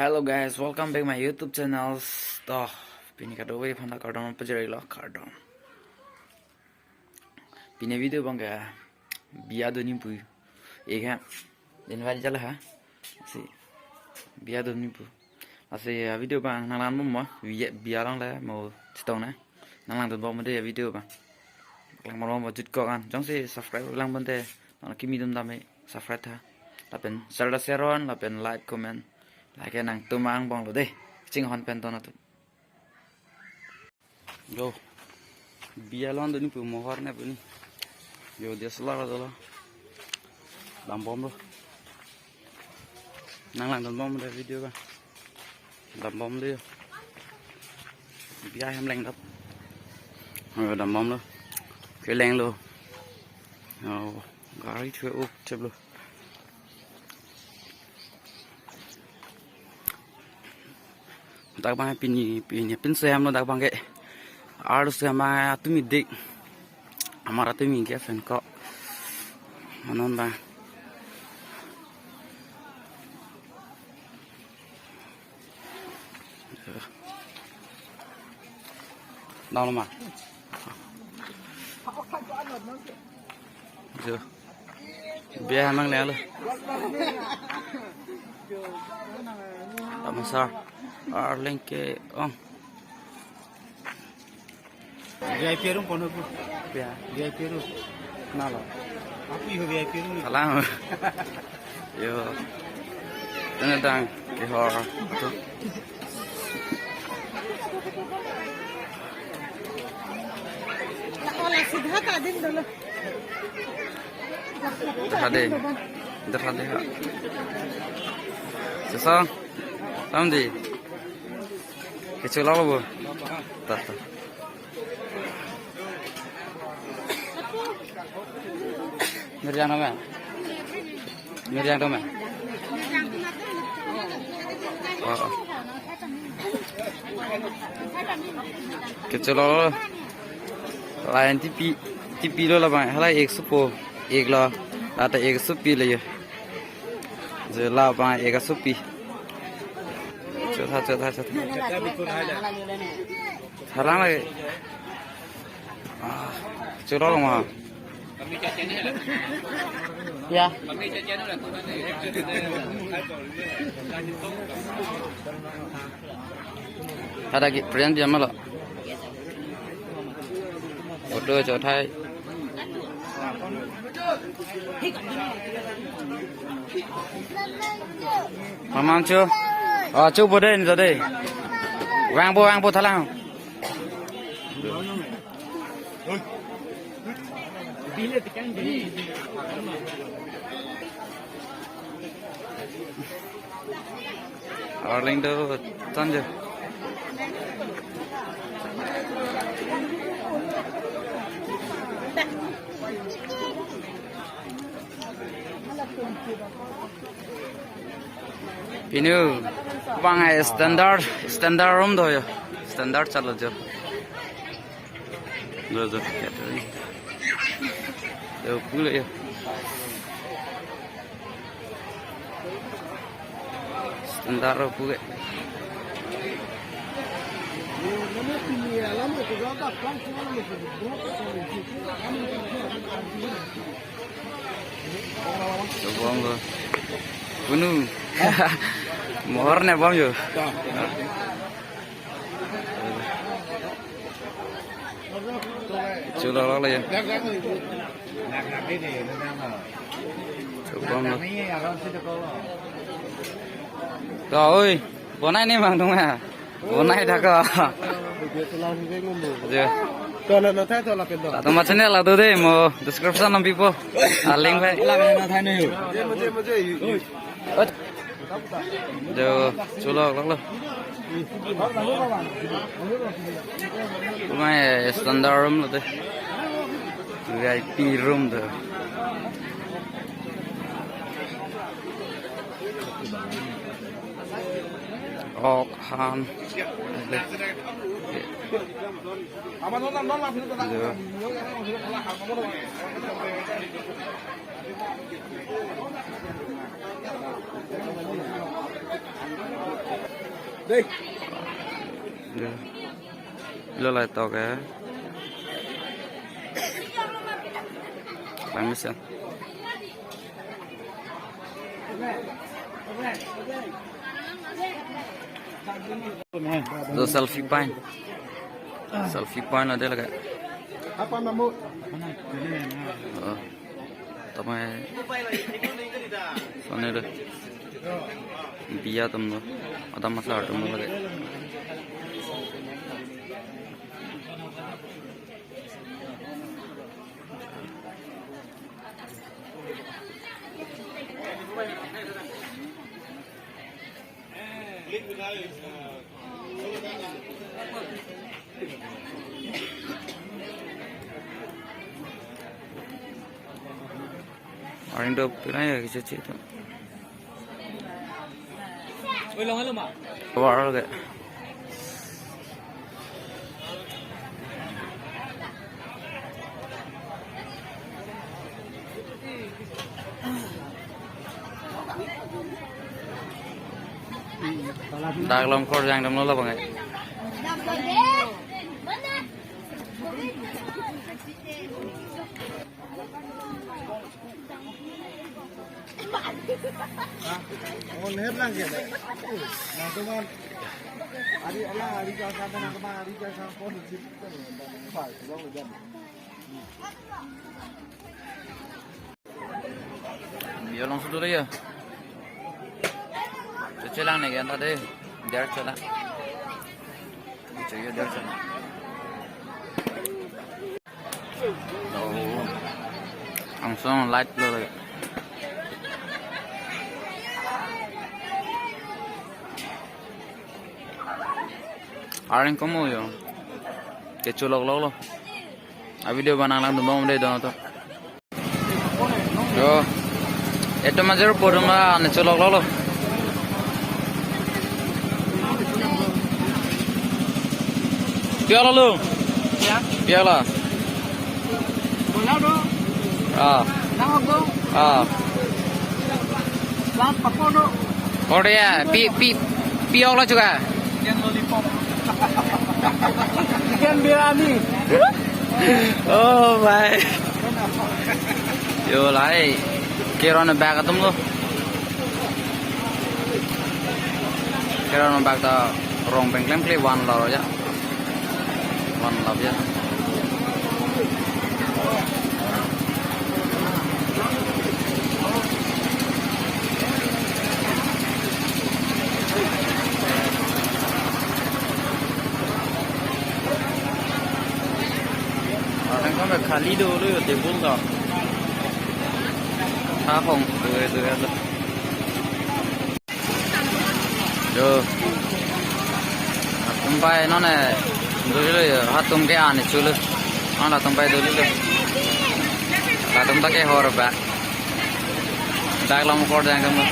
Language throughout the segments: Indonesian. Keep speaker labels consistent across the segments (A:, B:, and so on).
A: Hello guys, welcome back my YouTube channel. Toh, pini kado way phanda cardon pajari lo cardon. Pini video bang ya, biya doni pu. Ega, Januari jala ha. Si, biya doni pu. Masih video bang, nalan mo biya lang la mau citong na. Nalan tu bawa mende video bang. Lang mau jut ko kan, jong si subscribe lang bende. Nang kimi dum dame subscribe tha. Lapen share on, lapen like comment. Lagi nang tumang bang lo deh, cing hon penton atau. Yo, bialon tu ni pu mohor ni pu ni. Yo dia selar tu lo, bom lo. Nang lang bom ada video kan, bom dia. Biar hem leng tap. Bom lo, cái leng lo. Gari chơi úp chép lo. Dak bang pin xem nó dak bang cái ar xem mà tụi mình định amara tụi mình cái phần có manon bang đâu mà chưa bia mang lẹ luôn ADAMASAR lên cái ông
B: VIP room kono bu
A: bia
B: VIP room
A: nào là
B: api ho VIP room
A: salam yo ini dang cái họ Hade ha sao làm gì cái chỗ lao bu tắt Mirjang đâu mẹ? Mirjang đâu mẹ? Cái chỗ đó là tipi đó là bạn hay là egg soup egg là tại egg soup là giờ là bạn egg soup cho tha thằng này chỗ đó mà ya ada ki present jam lo foto cho thay Mamang chưa chú bữa đây rồi đây vang bo thằng nào ở lên đâu tan chưa ini bang standard room thôi standard chalo chưa rồi đều cứ lại standard rồi cứ lại bom rồi penuh mohor nih bom yo chưa lo ya bom rồi bữa nay này mang đúng à bữa nay đã có Atau macamnya lah tuh deh mau description nam people link phải giờ chú lo lắm mai standard room rồi đấy VIP room rồi Han
B: Đây.
A: Lo lại to cái bánh mì जो selfie point ada lagi.
B: Apa namu?
A: तपाईँ सुनेर बिहा तुम ADAMASAR तुम लगे और इंडो पिलाया किसी चीज़ तो
B: Oi long hello ma.
A: वार लगे दाग लम कोर जांग दम लो बंगे
B: On hết lang kìa. Nah, teman. Hari Allah hari ka sa na kama hari ka sa ko ni phải có người dân.
A: Biar langsung dulu ya. Cecelang nih kan tadi. Biar celang. Cuy, biar celang. Oh. Langsung light dulu ya. Aring kamu ya, kecolok lo, video banalang tuh mau deh dong tuh. Yo, itu macam porong lah, ane colok lo. Piala lo, piala.
B: Bola do. Nangok do. Lam papo do.
A: Oh ya, piala juga.
B: Yang lollipop. Ikan biryani.
A: Oh my. Yo lại kira na bag atum lo. Kira na bag ta Rongphar klem play one lor aja. One love ya. Kali dulu ya tebul dah. Tahong tu ada. Jo. Tumpai nona dulu ya. Hatum ke ane culu. Mana tumpai dulu tu. Hatum tak ke horor bah. Dah lama kor jangan kamu.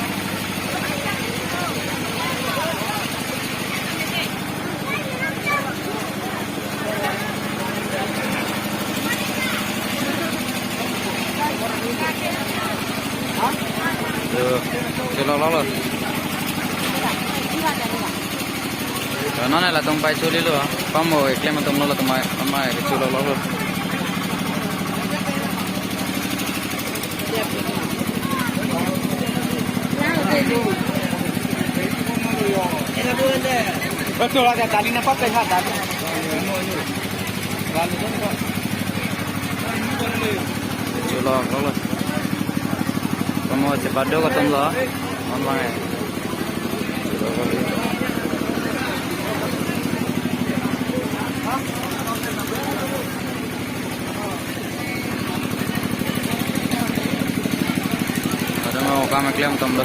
A: Chilo lo. Karena nih lah tumpai culi lo, kamu iklim atau lo tumpai chilo lo.
B: Betul ada tali nampak pehat tali.
A: Chilo lo. Kamu cepat dong ketemu lo, online. Ada mau kami klaim kamu lo.